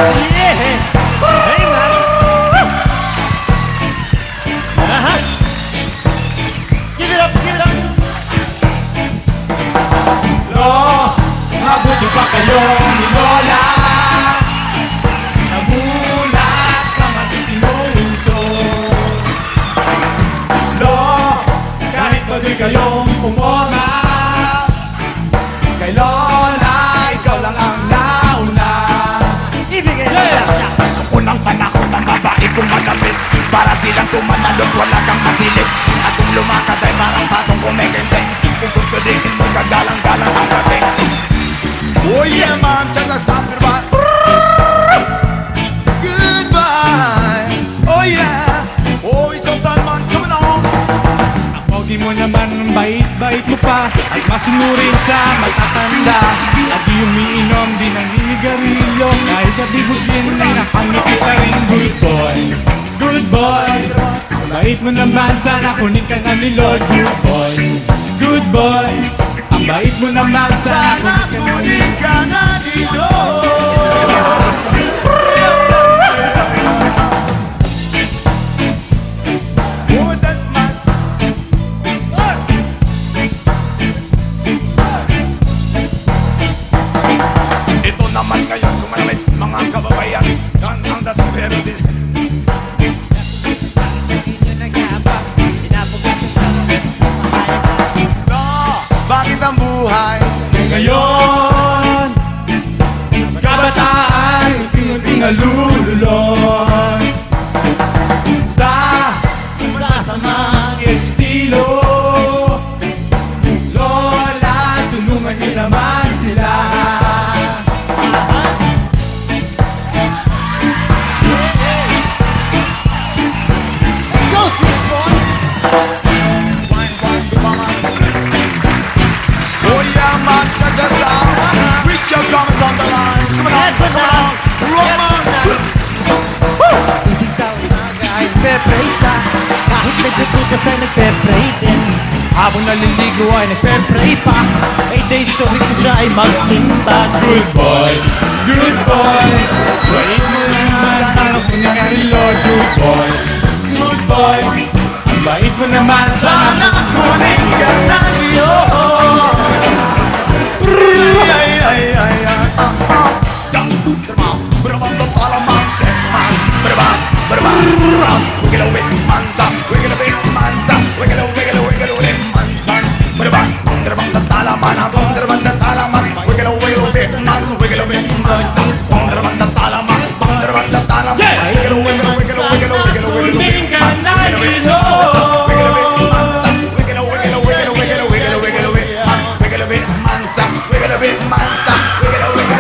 Yeah! Hey, man! Give it up, give it up! Mabuti pa kayo ni Lola, namulat sa matitinong uso. Kahit ba di kayong umona, kay Lola, ikaw lang ang nauna. Ibigay mo lang! Unang panahon ng babae kong malapit, para silang tumanalot, wala kang masilip. At kung lumakad ay parang patong kumikinte, kung susudin mo kagalang-galang ang dating. Oh yeah man, just a stop it right. Goodbye. Oh yeah. Oh, it's your time man, coming on. Ang pogi mo naman, bait-bait mo pa, at masunurin sa matatanda. Lagi umiinom, di naninigarilyo, kahit nabibugin ay nakangiti pa rin. Good boy, good boy. Bait mo naman, sana kunin ka na ni Lord. Good boy, good boy. Ang bait mo naman, sana kunin ka na ni Lord. Oh, that's my. Ito naman ngayon, kumalamit mga kababayan. Ang dating pero di. Bakit ang buhay Ngayon, kabataan, unti-unti nalululon sa masasamang estilo. Lola, tulungan niyo naman sila. Go, sweet boys! Oh yeah man, check this out. With your guns on the line. Come on, Eto come na! on. Roman. Eto na! Isig sa umaga ay nagpe-pray siya, kahit nagtutugas ay nagpe-pray din. Habang naliligo ay nagpe-pray pa, ay day so week siya ay magsimba. Good boy, good boy. Bait mo naman, sana kunin ka ni Lord. Good boy, good boy. Ang bait mo naman, sana kunin ka na ni Lord. Kunin ka na ni Lord. Wiggle a bit, mansa, wiggle a bit, mansa, wiggle a bit,